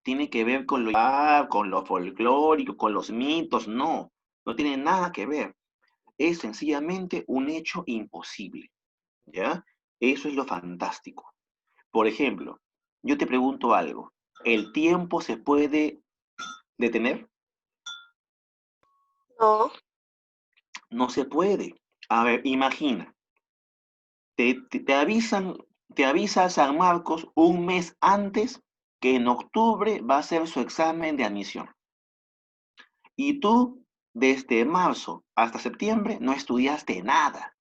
tiene que ver con lo folclórico, con los mitos, no, no tiene nada que ver. Es sencillamente un hecho imposible, ¿ya? Eso es lo fantástico. Por ejemplo, yo te pregunto algo, ¿el tiempo se puede detener? No, No se puede. A ver, imagina, te avisan, te avisa San Marcos un mes antes que en octubre va a ser su examen de admisión. Y tú, desde marzo hasta septiembre, no estudiaste nada.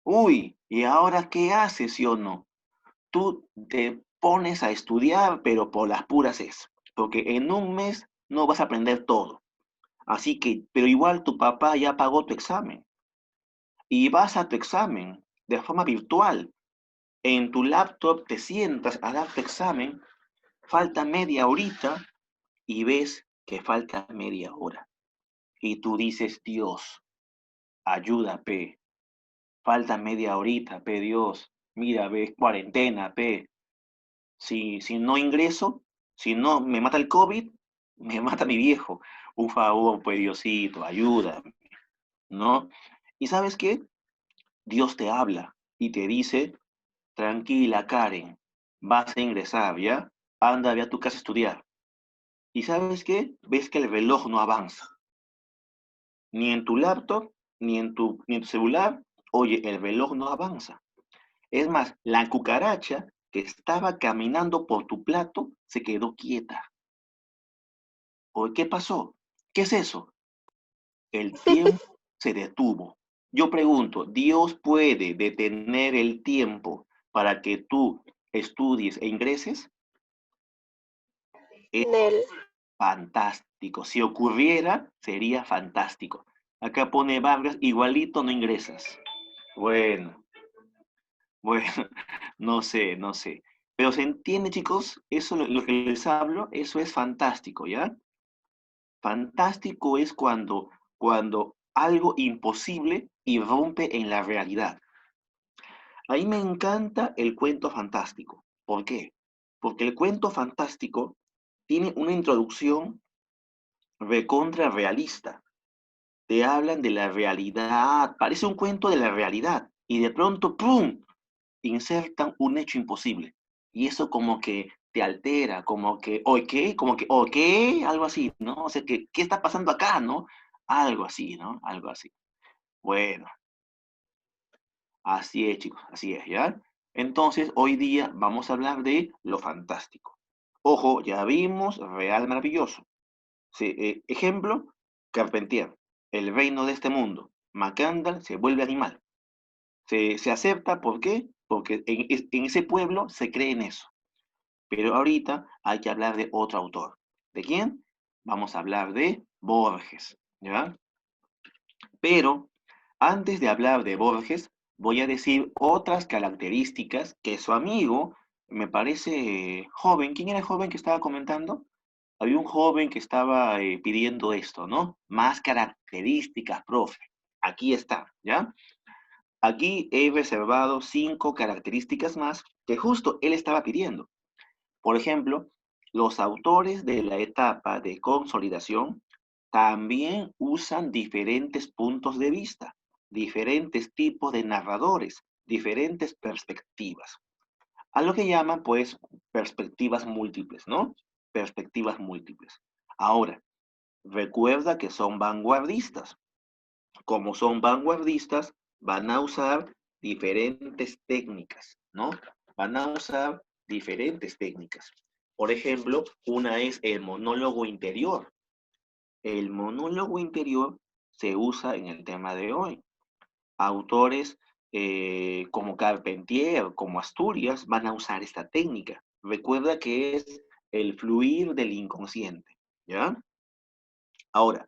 Uy, ¿y ahora qué haces, sí o no? Tú te pones a estudiar, pero por las puras es. Porque en un mes no vas a aprender todo. Así que, pero igual tu papá ya pagó tu examen. Y vas a tu examen de forma virtual. En tu laptop te sientas a dar tu examen, falta media horita y ves que falta media hora. Y tú dices, Dios, ayuda, P. Falta media horita, P, Dios. Mira, ve, cuarentena, P. Si no ingreso, si no me mata el COVID, me mata mi viejo. Un favor, pues, Diosito, ayuda, ¿no? ¿Y sabes qué? Dios te habla y te dice, tranquila, Karen, vas a ingresar, ¿ya? Anda, ve a tu casa a estudiar. ¿Y sabes qué? Ves que el reloj no avanza. Ni en tu laptop, ni en tu celular. Oye, el reloj no avanza. Es más, la cucaracha que estaba caminando por tu plato se quedó quieta. Oye, ¿qué pasó? ¿Qué es eso? El tiempo se detuvo. Yo pregunto, ¿Dios puede detener el tiempo para que tú estudies e ingreses? Es Nel. fantástico. Si ocurriera, sería fantástico. Acá pone Vargas, igualito no ingresas. Bueno, bueno, no sé, no sé. Pero se entiende, chicos, eso lo que les hablo, eso es fantástico, ¿ya? Fantástico es cuando algo imposible irrumpe en la realidad. A mí me encanta el cuento fantástico. ¿Por qué? Porque el cuento fantástico tiene una introducción recontra realista. Te hablan de la realidad, parece un cuento de la realidad, y de pronto, ¡pum!, insertan un hecho imposible. Y eso como que te altera, como que, ¿qué? Como que, ¿o qué? Algo así, ¿no? O sea, ¿qué está pasando acá, no? Algo así, ¿no? Algo así. Bueno, así es, chicos, así es, ¿ya? Entonces, hoy día vamos a hablar de lo fantástico. Ojo, ya vimos real maravilloso. Sí, ejemplo, Carpentier, el reino de este mundo. Macandal se vuelve animal. Se acepta, ¿por qué? Porque en ese pueblo se cree en eso. Pero ahorita hay que hablar de otro autor. ¿De quién? Vamos a hablar de Borges, ¿ya? Pero antes de hablar de Borges, voy a decir otras características que su amigo me parece joven. ¿Quién era el joven que estaba comentando? Había un joven que estaba pidiendo esto, ¿no? Más características, profe. Aquí está, ¿ya? Aquí he reservado 5 características más que justo él estaba pidiendo. Por ejemplo, los autores de la etapa de consolidación también usan diferentes puntos de vista, diferentes tipos de narradores, diferentes perspectivas. A lo que llaman, pues, perspectivas múltiples, ¿no? Perspectivas múltiples. Ahora, recuerda que son vanguardistas. Como son vanguardistas, van a usar diferentes técnicas, ¿no? Van a usar diferentes técnicas. Por ejemplo, una es el monólogo interior. El monólogo interior se usa en el tema de hoy. Autores como Carpentier, como Asturias, van a usar esta técnica. Recuerda que es el fluir del inconsciente, ¿ya? Ahora,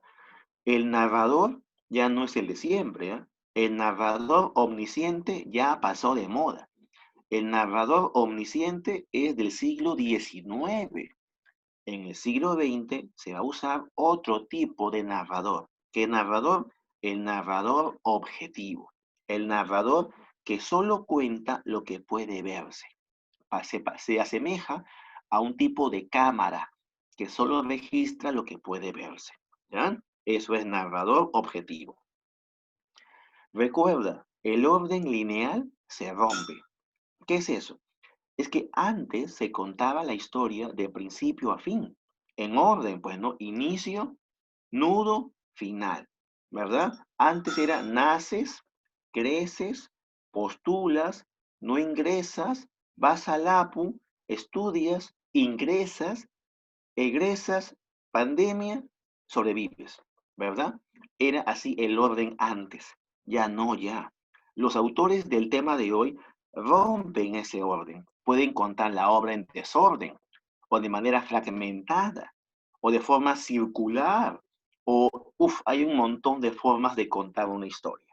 el narrador ya no es el de siempre, ¿ya? El narrador omnisciente ya pasó de moda. El narrador omnisciente es del siglo XIX. En el siglo XX se va a usar otro tipo de narrador. ¿Qué narrador? El narrador objetivo. El narrador que solo cuenta lo que puede verse. Se asemeja a un tipo de cámara que solo registra lo que puede verse. ¿Ya? Eso es narrador objetivo. Recuerda, el orden lineal se rompe. ¿Qué es eso? Es que antes se contaba la historia de principio a fin, en orden, pues, ¿no? Inicio, nudo, final, ¿verdad? Antes era naces, creces, postulas, no ingresas, vas al APU, estudias, ingresas, egresas, pandemia, sobrevives, ¿verdad? Era así el orden antes. Ya no, ya. Los autores del tema de hoy rompen ese orden. Pueden contar la obra en desorden, o de manera fragmentada, o de forma circular, o, hay un montón de formas de contar una historia.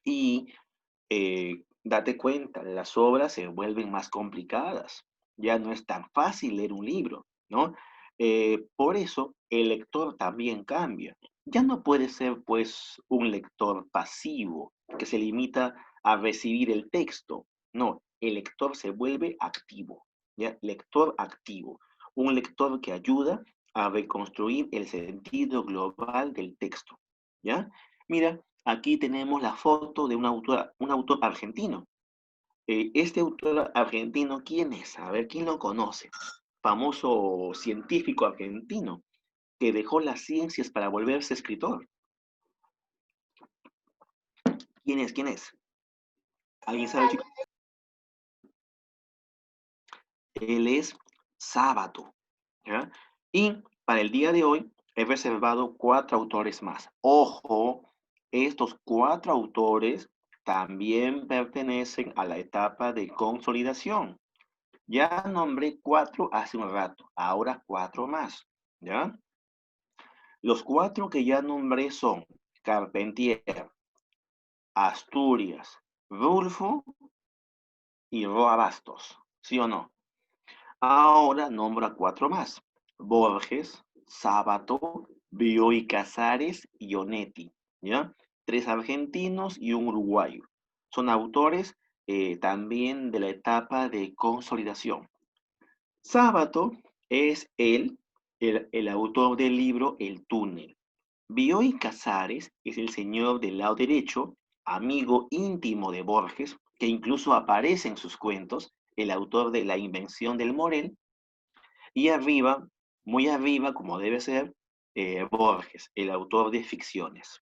Y date cuenta, las obras se vuelven más complicadas. Ya no es tan fácil leer un libro, ¿no? Por eso el lector también cambia. Ya no puede ser, pues, un lector pasivo que se limita a recibir el texto. No, el lector se vuelve activo, ¿ya? Lector activo. Un lector que ayuda a reconstruir el sentido global del texto, ¿ya? Mira, aquí tenemos la foto de un autor argentino. Este autor argentino, ¿quién es? A ver, ¿quién lo conoce? Famoso científico argentino que dejó las ciencias para volverse escritor. ¿Quién es? ¿Quién es? ¿Alguien sabe, chicos? Él es Sábato, ¿ya? Y para el día de hoy he reservado 4 autores más. Ojo, estos 4 autores también pertenecen a la etapa de consolidación. Ya nombré 4 hace un rato, ahora 4 más, ¿ya? Los 4 que ya nombré son Carpentier, Asturias, Rulfo y Roa Bastos, ¿sí o no? Ahora nombra 4 más. Borges, Sábato, Bioy Casares y Onetti, ¿ya? 3 argentinos y un uruguayo. Son autores también de la etapa de consolidación. Sábato es el autor del libro El túnel. Bioy Casares es el señor del lado derecho, amigo íntimo de Borges, que incluso aparece en sus cuentos, el autor de La invención del Morel, y arriba, muy arriba, como debe ser, Borges, el autor de ficciones.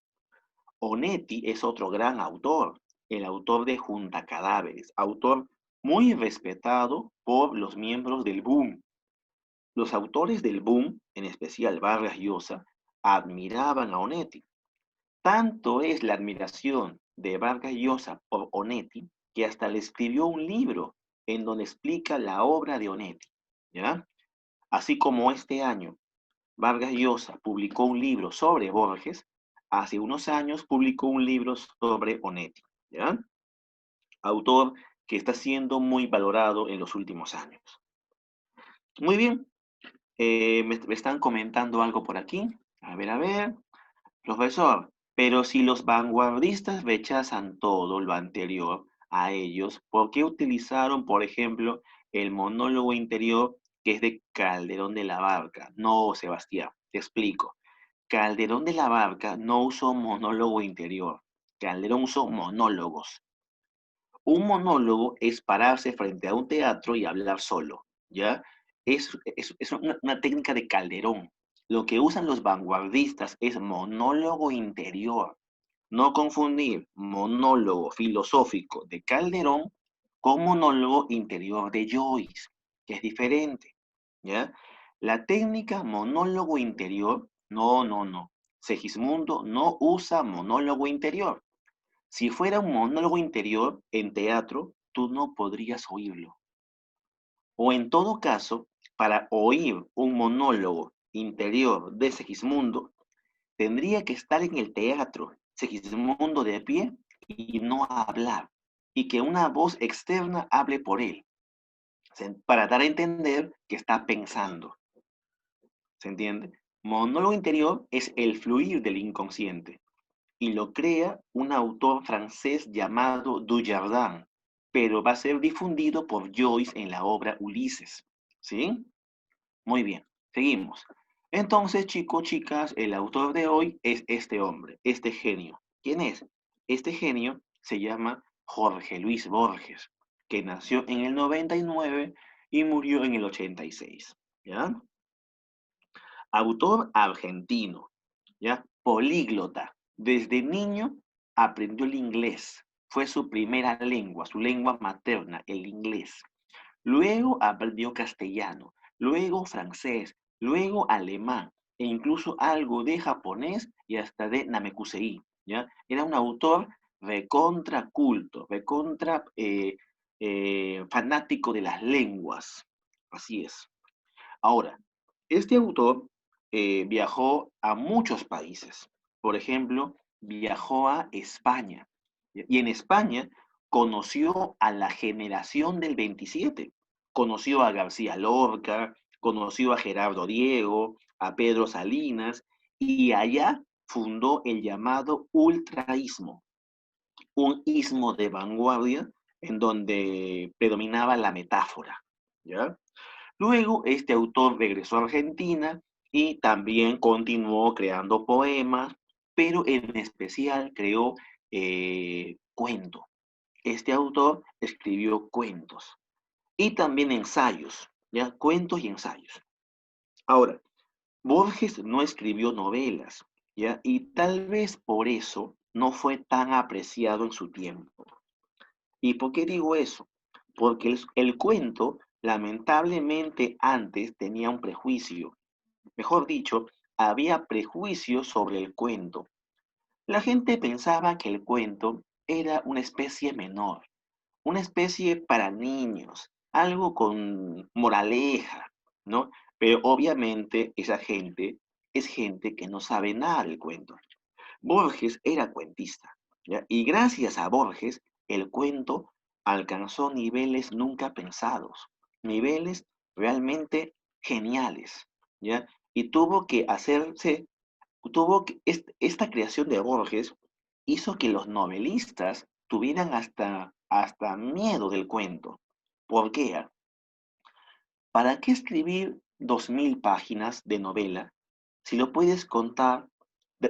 Onetti es otro gran autor, el autor de Junta Cadáveres, autor muy respetado por los miembros del boom. Los autores del boom, en especial Vargas Llosa, admiraban a Onetti. Tanto es la admiración de Vargas Llosa por Onetti que hasta le escribió un libro en donde explica la obra de Onetti, ¿ya? Así como este año Vargas Llosa publicó un libro sobre Borges, hace unos años publicó un libro sobre Onetti, ¿ya? Autor que está siendo muy valorado en los últimos años. Muy bien, me están comentando algo por aquí. A ver. Profesor, pero si los vanguardistas rechazan todo lo anterior a ellos, ¿por qué utilizaron, por ejemplo, el monólogo interior que es de Calderón de la Barca? No, Sebastián, te explico. Calderón de la Barca no usó monólogo interior. Calderón usó monólogos. Un monólogo es pararse frente a un teatro y hablar solo, ¿ya? Es una técnica de Calderón. Lo que usan los vanguardistas es monólogo interior. No confundir monólogo filosófico de Calderón con monólogo interior de Joyce, que es diferente, ¿ya? La técnica monólogo interior, no. Segismundo no usa monólogo interior. Si fuera un monólogo interior en teatro, tú no podrías oírlo. O en todo caso, para oír un monólogo interior de Segismundo, tendría que estar en el teatro, Segismundo de pie, y no hablar, y que una voz externa hable por él, para dar a entender que está pensando. ¿Se entiende? Monólogo interior es el fluir del inconsciente y lo crea un autor francés llamado Dujardin, pero va a ser difundido por Joyce en la obra Ulises. ¿Sí? Muy bien, seguimos. Entonces, chicos, chicas, el autor de hoy es este hombre, este genio. ¿Quién es? Este genio se llama Jorge Luis Borges, que nació en el 99 y murió en el 86. ¿Ya? Autor argentino, ¿ya? Políglota. Desde niño aprendió el inglés. Fue su primera lengua, su lengua materna, el inglés. Luego aprendió castellano, luego francés, luego alemán e incluso algo de japonés y hasta de Namekusei, ¿ya? Era un autor recontra culto, recontra fanático de las lenguas. Así es. Ahora, este autor viajó a muchos países. Por ejemplo, viajó a España. Y en España conoció a la generación del 27. Conoció a García Lorca, conoció a Gerardo Diego, a Pedro Salinas, y allá fundó el llamado ultraísmo, un ismo de vanguardia en donde predominaba la metáfora. ¿Ya? Luego, este autor regresó a Argentina y también continuó creando poemas, pero en especial creó cuentos. Este autor escribió cuentos y también ensayos, ¿ya? Cuentos y ensayos. Ahora, Borges no escribió novelas, ¿ya? Y tal vez por eso no fue tan apreciado en su tiempo. ¿Y por qué digo eso? Porque el cuento, lamentablemente, antes tenía un prejuicio. Mejor dicho, había prejuicios sobre el cuento. La gente pensaba que el cuento era una especie menor, una especie para niños, algo con moraleja, ¿no? Pero obviamente esa gente es gente que no sabe nada del cuento. Borges era cuentista, ¿ya? Y gracias a Borges, el cuento alcanzó niveles nunca pensados, niveles realmente geniales, ¿ya? Y tuvo que hacerse, esta creación de Borges hizo que los novelistas tuvieran hasta miedo del cuento. ¿Por qué? ¿Para qué escribir 2000 páginas de novela si lo puedes contar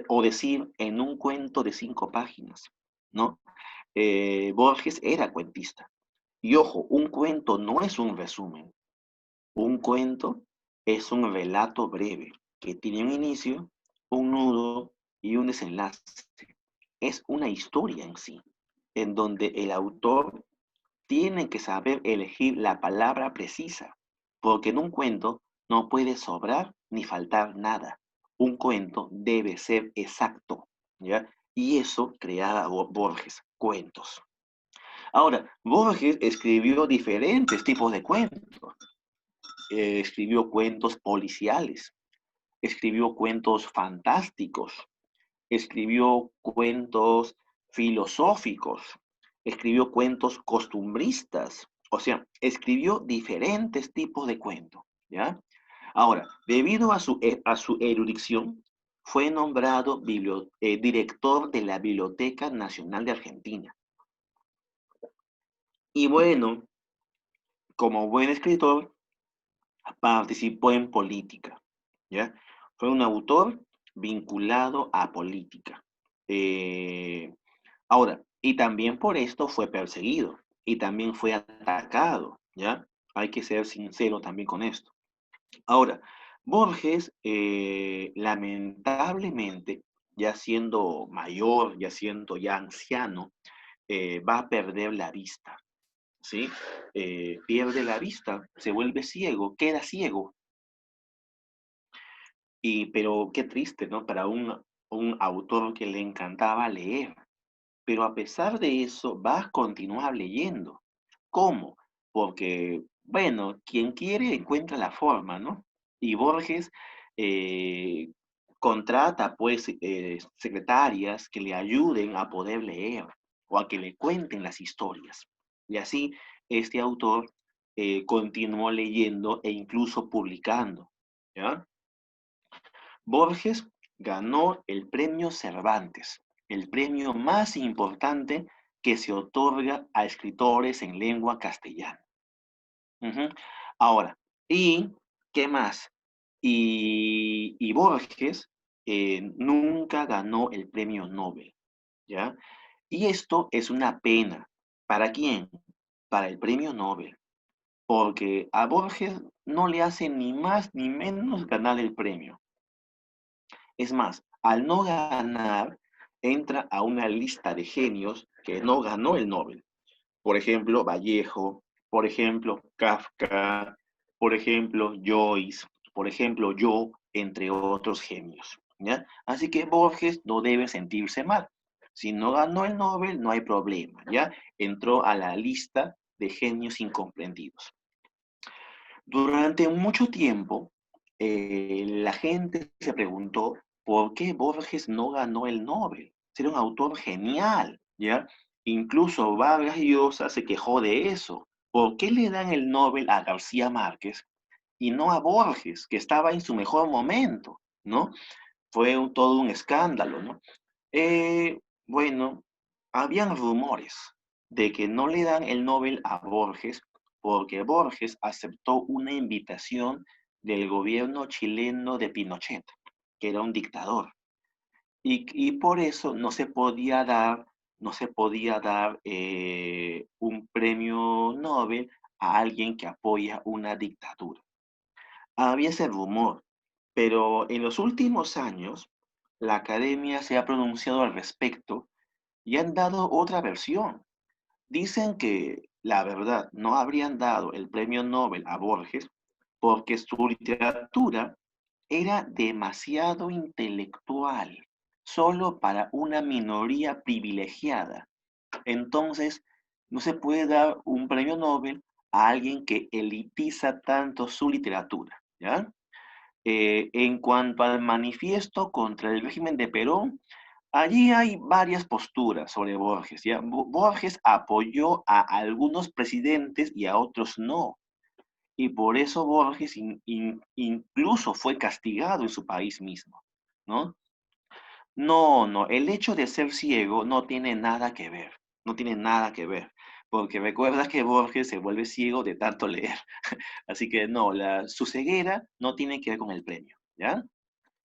o decir en un cuento de 5 páginas? ¿No? Borges era cuentista. Y ojo, un cuento no es un resumen. Un cuento es un relato breve que tiene un inicio, un nudo y un desenlace. Es una historia en sí, en donde el autor tiene que saber elegir la palabra precisa, porque en un cuento no puede sobrar ni faltar nada. Un cuento debe ser exacto, ¿ya? Y eso creaba Borges, cuentos. Ahora, Borges escribió diferentes tipos de cuentos. Escribió cuentos policiales, escribió cuentos fantásticos, escribió cuentos filosóficos, escribió cuentos costumbristas, o sea, escribió diferentes tipos de cuentos, ¿ya? Ahora, debido a su erudición, fue nombrado director de la Biblioteca Nacional de Argentina. Y bueno, como buen escritor, participó en política, ¿ya? Fue un autor vinculado a política. Eh, Ahora, y también por esto fue perseguido y también fue atacado, ¿ya? Hay que ser sincero también con esto. Ahora, Borges, lamentablemente, ya siendo mayor, ya siendo ya anciano, va a perder la vista, ¿sí? Pierde la vista, se vuelve ciego, queda ciego. Pero qué triste, ¿no? Para un autor que le encantaba leer. Pero a pesar de eso, va a continuar leyendo. ¿Cómo? Porque, bueno, quien quiere encuentra la forma, ¿no? Y Borges eh, contrata, pues, secretarias que le ayuden a poder leer o a que le cuenten las historias. Y así, este autor continuó leyendo e incluso publicando, ¿ya? Borges ganó el premio Cervantes, el premio más importante que se otorga a escritores en lengua castellana. Ujú. Ahora, ¿Y qué más? Y Borges nunca ganó el premio Nobel, ¿ya? Y esto es una pena. ¿Para quién? Para el premio Nobel, porque a Borges no le hace ni más ni menos ganar el premio. Es más, al no ganar, entra a una lista de genios que no ganó el Nobel. Por ejemplo, Vallejo, por ejemplo, Kafka, por ejemplo, Joyce, por ejemplo, yo, entre otros genios, ¿ya? Así que Borges no debe sentirse mal. Si no ganó el Nobel, no hay problema, ¿ya? Entró a la lista de genios incomprendidos. Durante mucho tiempo, la gente se preguntó por qué Borges no ganó el Nobel. Era un autor genial, ¿ya? Incluso Vargas Llosa se quejó de eso. ¿Por qué le dan el Nobel a García Márquez y no a Borges, que estaba en su mejor momento, ¿no? Fue todo un escándalo, ¿no? Bueno, habían rumores de que no le dan el Nobel a Borges porque Borges aceptó una invitación del gobierno chileno de Pinochet, que era un dictador. Y por eso no se podía dar un premio Nobel a alguien que apoya una dictadura. Había ese rumor, pero en los últimos años la academia se ha pronunciado al respecto y han dado otra versión. Dicen que, la verdad, no habrían dado el premio Nobel a Borges porque su literatura era demasiado intelectual, solo para una minoría privilegiada. Entonces, no se puede dar un premio Nobel a alguien que elitiza tanto su literatura, ¿ya? En cuanto al manifiesto contra el régimen de Perón, allí hay varias posturas sobre Borges, ¿ya? Borges apoyó a algunos presidentes y a otros no. Y por eso Borges incluso fue castigado en su país mismo, ¿no? No, no, el hecho de ser ciego no tiene nada que ver, no tiene nada que ver, porque recuerda que Borges se vuelve ciego de tanto leer. Así que no, su ceguera no tiene que ver con el premio, ¿ya?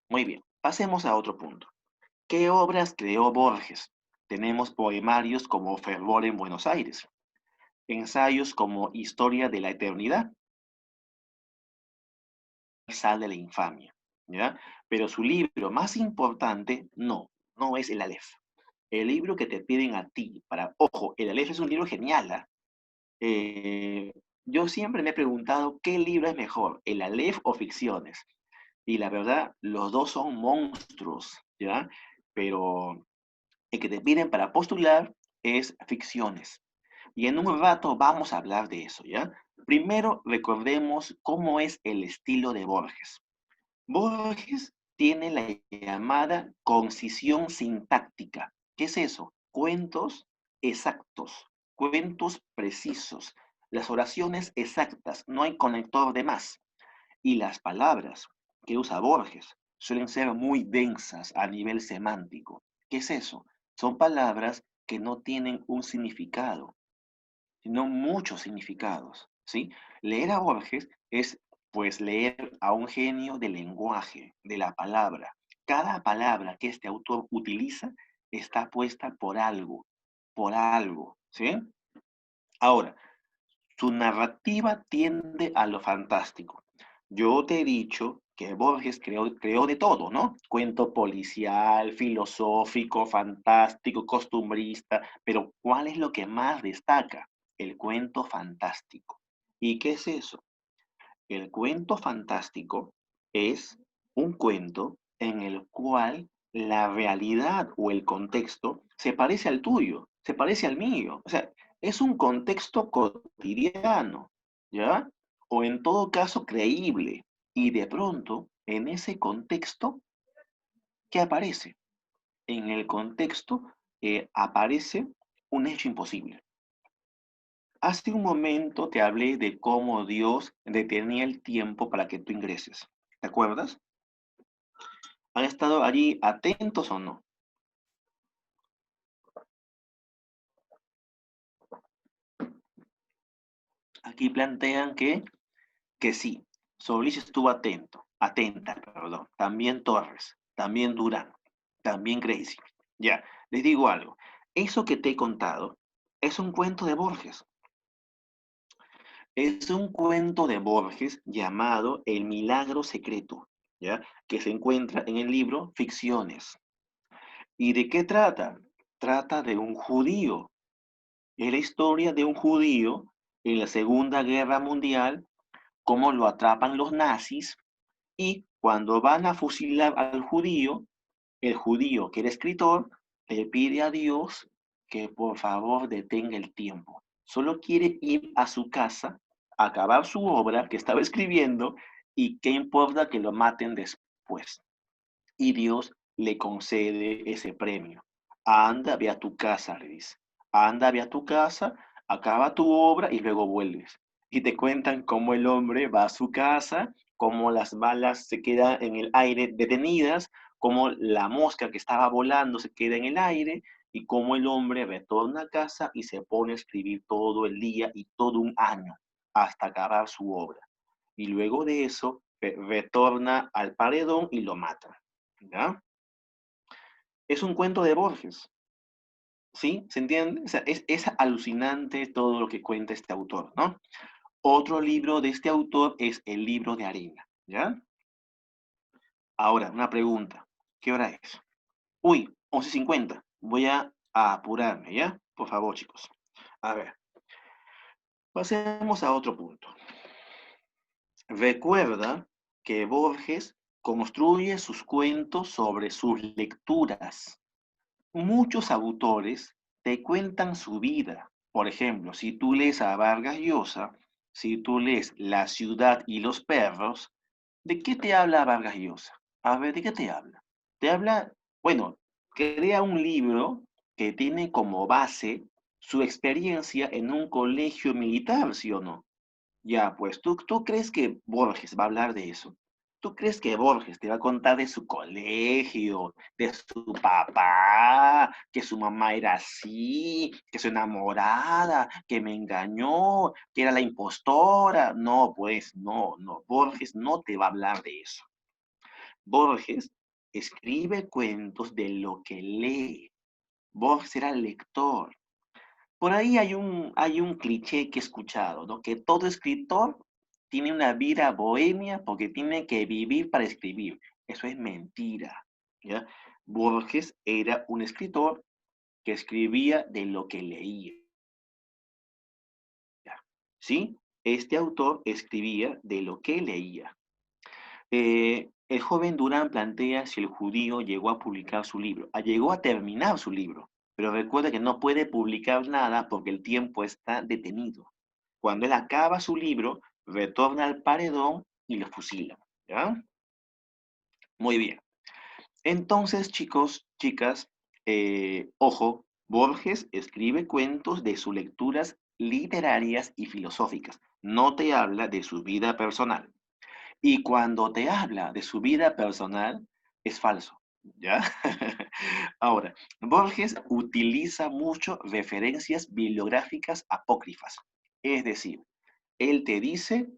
Muy bien, pasemos a otro punto. ¿Qué obras creó Borges? Tenemos poemarios como Fervor en Buenos Aires, ensayos como Historia de la Eternidad, Sal de la Infamia, ¿ya? Pero su libro más importante, no es el Aleph. El libro que te piden a ti ojo, el Aleph es un libro genial, ¿ah? Eh, yo siempre me he preguntado qué libro es mejor, el Aleph o Ficciones. Y la verdad, los dos son monstruos, ¿ya? Pero el que te piden para postular es Ficciones. Y en un rato vamos a hablar de eso, ¿ya? Primero recordemos cómo es el estilo de Borges. Borges tiene la llamada concisión sintáctica. ¿Qué es eso? Cuentos exactos, cuentos precisos, las oraciones exactas, no hay conector de más. Y las palabras que usa Borges suelen ser muy densas a nivel semántico. ¿Qué es eso? Son palabras que no tienen un significado, sino muchos significados, ¿sí? Leer a Borges es, pues, leer a un genio del lenguaje, de la palabra. Cada palabra que este autor utiliza está puesta por algo, ¿sí? Ahora, su narrativa tiende a lo fantástico. Yo te he dicho que Borges creó de todo, ¿no? Cuento policial, filosófico, fantástico, costumbrista, pero ¿cuál es lo que más destaca? El cuento fantástico. ¿Y qué es eso? El cuento fantástico es un cuento en el cual la realidad o el contexto se parece al tuyo, se parece al mío. O sea, es un contexto cotidiano, ¿ya? O en todo caso creíble. Y de pronto, en ese contexto, ¿qué aparece? En el contexto aparece un hecho imposible. Hace un momento te hablé de cómo Dios detenía el tiempo para que tú ingreses. ¿Te acuerdas? ¿Han estado allí atentos o no? Aquí plantean que sí. Solís estuvo atenta, perdón. También Torres, también Durán, también Gracie. Ya, les digo algo. Eso que te he contado es un cuento de Borges. Es un cuento de Borges llamado El Milagro Secreto, ¿ya? Que se encuentra en el libro Ficciones. ¿Y de qué trata? Trata de un judío. Es la historia de un judío en la Segunda Guerra Mundial, cómo lo atrapan los nazis y cuando van a fusilar al judío, el judío que era escritor le pide a Dios que por favor detenga el tiempo. Solo quiere ir a su casa, acabar su obra que estaba escribiendo y qué importa que lo maten después. Y Dios le concede ese premio. Anda, ve a tu casa, le dice. Anda, ve a tu casa, acaba tu obra y luego vuelves. Y te cuentan cómo el hombre va a su casa, cómo las balas se quedan en el aire detenidas, cómo la mosca que estaba volando se queda en el aire y cómo el hombre retorna a casa y se pone a escribir todo el día y todo un año hasta acabar su obra. Y luego de eso retorna al paredón y lo mata. ¿Ya? Es un cuento de Borges, ¿sí? ¿Se entiende? O sea, es alucinante todo lo que cuenta este autor, ¿no? Otro libro de este autor es El libro de arena, ¿ya? Ahora, una pregunta. ¿Qué hora es? Uy, 11:50. Voy a apurarme, ¿ya? Por favor, chicos. A ver, pasemos a otro punto. Recuerda que Borges construye sus cuentos sobre sus lecturas. Muchos autores te cuentan su vida. Por ejemplo, si tú lees a Vargas Llosa, si tú lees La ciudad y los perros, ¿de qué te habla Vargas Llosa? A ver, ¿de qué te habla? Te habla, bueno, crea un libro que tiene como base su experiencia en un colegio militar, ¿sí o no? Ya, pues, ¿tú crees que Borges va a hablar de eso? ¿Tú crees que Borges te va a contar de su colegio, de su papá, que su mamá era así, que su enamorada, que me engañó, que era la impostora? No, pues, no, no, Borges no te va a hablar de eso. Borges escribe cuentos de lo que lee. Borges era lector. Por ahí hay un cliché que he escuchado, ¿no? Que todo escritor tiene una vida bohemia porque tiene que vivir para escribir. Eso es mentira, ¿ya? Borges era un escritor que escribía de lo que leía, ¿sí? Este autor escribía de lo que leía. El joven Durán plantea si el judío llegó a publicar su libro. Llegó a terminar su libro, pero recuerda que no puede publicar nada porque el tiempo está detenido. Cuando él acaba su libro, retorna al paredón y lo fusilan. ¿Ya? Muy bien. Entonces, chicos, chicas, ojo, Borges escribe cuentos de sus lecturas literarias y filosóficas. No te habla de su vida personal. Y cuando te habla de su vida personal, es falso, ¿ya? Ahora, Borges utiliza mucho referencias bibliográficas apócrifas. Es decir, él te dice,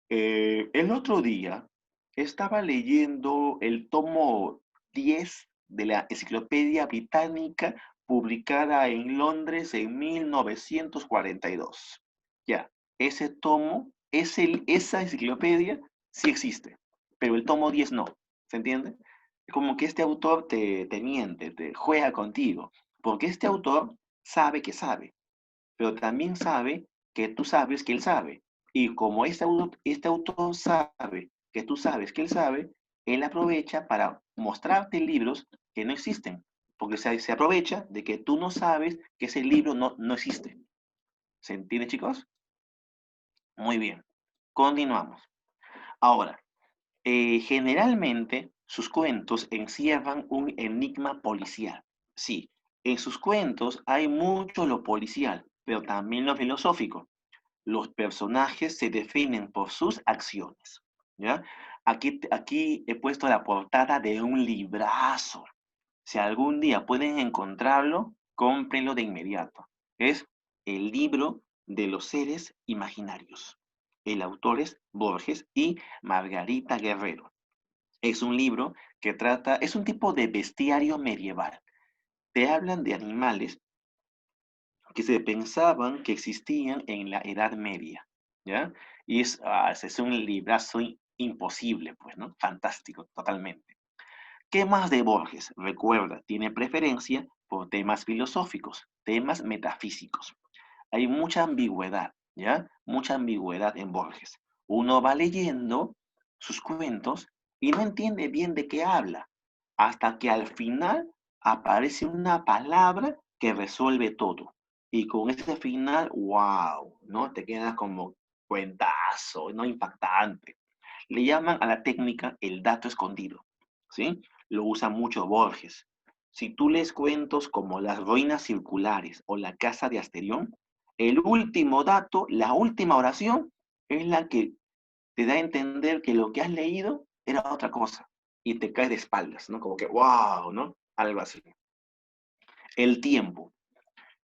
el otro día estaba leyendo el tomo 10 de la Enciclopedia Británica publicada en Londres en 1942. Ya, ese tomo, esa enciclopedia sí existe, pero el tomo 10 no. ¿Se entiende? Es como que este autor te miente, te juega contigo, porque este autor sabe, pero también sabe que tú sabes que él sabe. Y como este autor sabe que tú sabes que él sabe, él aprovecha para mostrarte libros que no existen, porque se aprovecha de que tú no sabes que ese libro no existe. ¿Se entiende, chicos? Muy bien. Continuamos. Ahora, generalmente sus cuentos encierran un enigma policial. Sí, en sus cuentos hay mucho lo policial, pero también lo filosófico. Los personajes se definen por sus acciones. ¿Ya? Aquí he puesto la portada de un librazo. Si algún día pueden encontrarlo, cómprenlo de inmediato. Es el libro de los seres imaginarios. El autor es Borges y Margarita Guerrero. Es un libro que trata, es un tipo de bestiario medieval. Te hablan de animales que se pensaban que existían en la Edad Media, ¿ya? Y es un librazo imposible, pues, ¿no? Fantástico, totalmente. ¿Qué más de Borges? Recuerda, tiene preferencia por temas filosóficos, temas metafísicos. Hay mucha ambigüedad, ¿ya? Mucha ambigüedad en Borges. Uno va leyendo sus cuentos y no entiende bien de qué habla, hasta que al final aparece una palabra que resuelve todo. Y con ese final, wow, ¿no? Te quedas como cuentazo, ¿no? Impactante. Le llaman a la técnica el dato escondido, ¿sí? Lo usa mucho Borges. Si tú lees cuentos como Las ruinas circulares o La casa de Asterión, el último dato, la última oración, es la que te da a entender que lo que has leído era otra cosa y te caes de espaldas, ¿no? Como que, wow, ¿no? Algo así. El tiempo.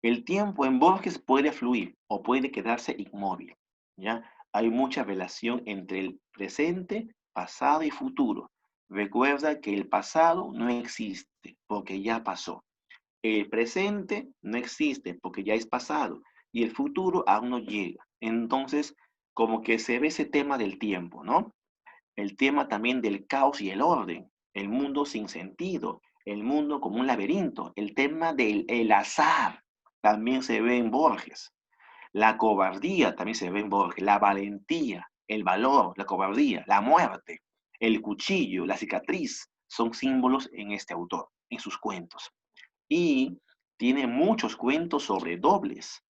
El tiempo en Borges puede fluir o puede quedarse inmóvil, ¿ya? Hay mucha relación entre el presente, pasado y futuro. Recuerda que el pasado no existe porque ya pasó. El presente no existe porque ya es pasado y el futuro aún no llega. Entonces, como que se ve ese tema del tiempo, ¿no? El tema también del caos y el orden, el mundo sin sentido, el mundo como un laberinto, el tema del el azar también se ve en Borges, la cobardía también se ve en Borges, la valentía, el valor, la cobardía, la muerte, el cuchillo, la cicatriz, son símbolos en este autor, en sus cuentos. Y tiene muchos cuentos sobre dobles.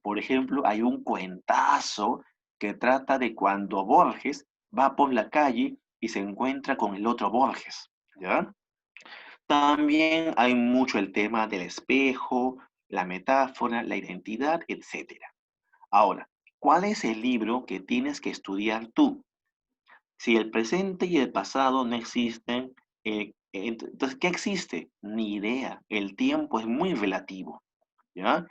Por ejemplo, hay un cuentazo que trata de cuando Borges va por la calle y se encuentra con el otro Borges, ¿ya? También hay mucho el tema del espejo, la metáfora, la identidad, etcétera. Ahora, ¿cuál es el libro que tienes que estudiar tú? Si el presente y el pasado no existen, entonces, ¿qué existe? Ni idea. El tiempo es muy relativo, ¿ya?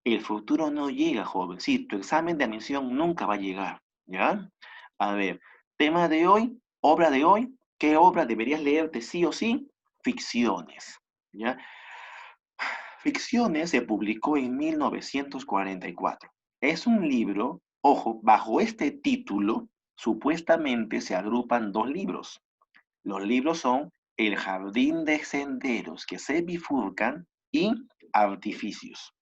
El futuro no llega, joven. Sí, tu examen de admisión nunca va a llegar, ¿ya? A ver, tema de hoy, obra de hoy, ¿qué obra deberías leerte sí o sí? Ficciones, ¿ya? Ficciones se publicó en 1944. Es un libro, ojo, bajo este título, supuestamente se agrupan dos libros. Los libros son El jardín de senderos que se bifurcan y Artificios.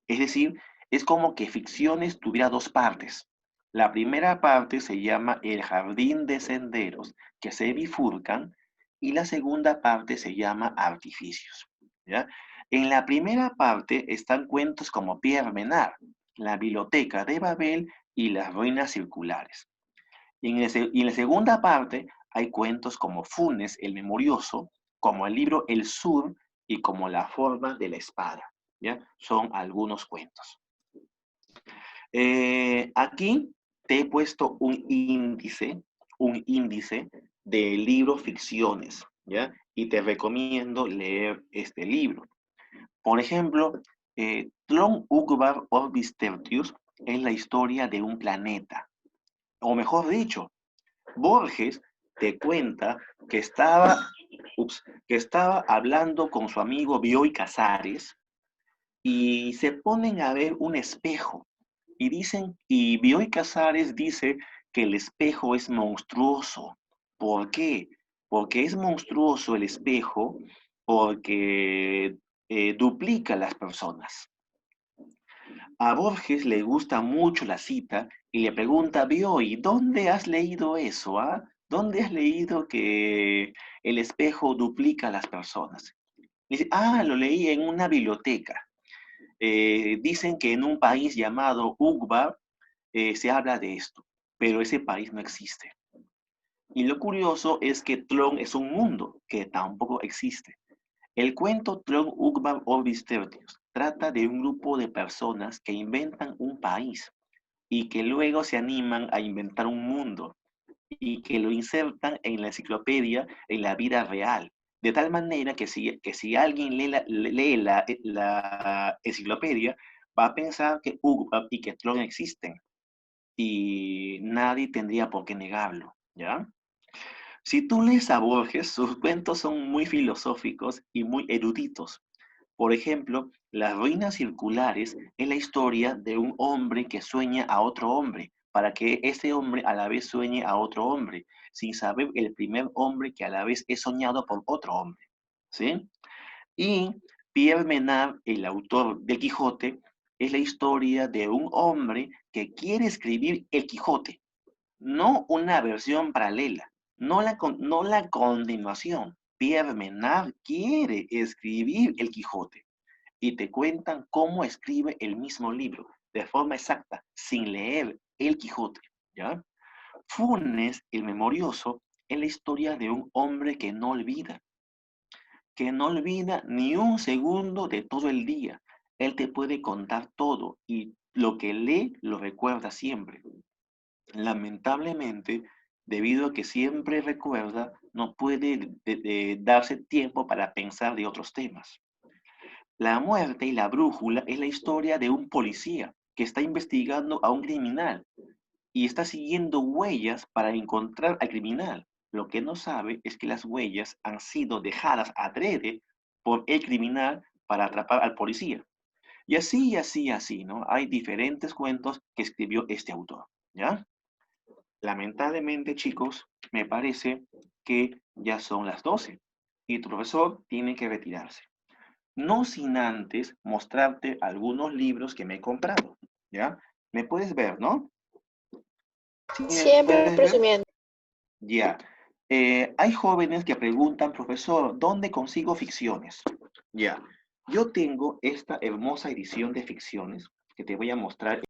Es decir, es como que Ficciones tuviera dos partes. La primera parte se llama El jardín de senderos que se bifurcan y la segunda parte se llama Artificios, ¿ya? En la primera parte están cuentos como Pierre Menard, La biblioteca de Babel y Las ruinas circulares. Y en la segunda parte hay cuentos como Funes el Memorioso, como el libro El Sur y como La forma de la espada, ¿ya? Son algunos cuentos. Aquí te he puesto un índice de libros ficciones, ¿ya? Y te recomiendo leer este libro. Por ejemplo, Tlön Uqbar Orbis Tertius es la historia de un planeta, o mejor dicho, Borges te cuenta que que estaba hablando con su amigo Bioy Casares y se ponen a ver un espejo y Bioy Casares dice que el espejo es monstruoso. ¿Por qué? Porque es monstruoso el espejo porque duplica las personas. A Borges le gusta mucho la cita y le pregunta, Bioy, ¿dónde has leído eso? Ah? ¿Dónde has leído que el espejo duplica a las personas? Dice, lo leí en una biblioteca. Dicen que en un país llamado Ugba se habla de esto, pero ese país no existe. Y lo curioso es que Tlön es un mundo que tampoco existe. El cuento Tlön Uqbar Orbis Tertius trata de un grupo de personas que inventan un país y que luego se animan a inventar un mundo y que lo insertan en la enciclopedia en la vida real. De tal manera que si alguien lee la enciclopedia, va a pensar que Uqbar y que Tlön existen. y nadie tendría por qué negarlo, ¿ya? Si tú lees a Borges, sus cuentos son muy filosóficos y muy eruditos. Por ejemplo, Las ruinas circulares es la historia de un hombre que sueña a otro hombre, para que ese hombre a la vez sueñe a otro hombre, sin saber el primer hombre que a la vez es soñado por otro hombre, ¿sí? Y Pierre Menard, el autor del Quijote, es la historia de un hombre que quiere escribir el Quijote, no una versión paralela, no la continuación. Pierre Menard quiere escribir el Quijote y te cuentan cómo escribe el mismo libro, de forma exacta, sin leer el Quijote, ¿ya? Funes, el memorioso, es la historia de un hombre que no olvida ni un segundo de todo el día. Él te puede contar todo y lo que lee lo recuerda siempre. Lamentablemente, debido a que siempre recuerda, no puede darse tiempo para pensar de otros temas. La muerte y la brújula es la historia de un policía que está investigando a un criminal y está siguiendo huellas para encontrar al criminal. Lo que no sabe es que las huellas han sido dejadas adrede por el criminal para atrapar al policía. Y así, así, así, ¿no? Hay diferentes cuentos que escribió este autor, ¿ya? Lamentablemente, chicos, me parece que ya son las 12 y tu profesor tiene que retirarse. No sin antes mostrarte algunos libros que me he comprado, ¿ya? Me puedes ver, ¿no? ¿Sí me Siempre puedes ver? presumiendo. Ya. Hay jóvenes que preguntan, profesor, ¿dónde consigo ficciones? Ya. Yo tengo esta hermosa edición de ficciones que te voy a mostrar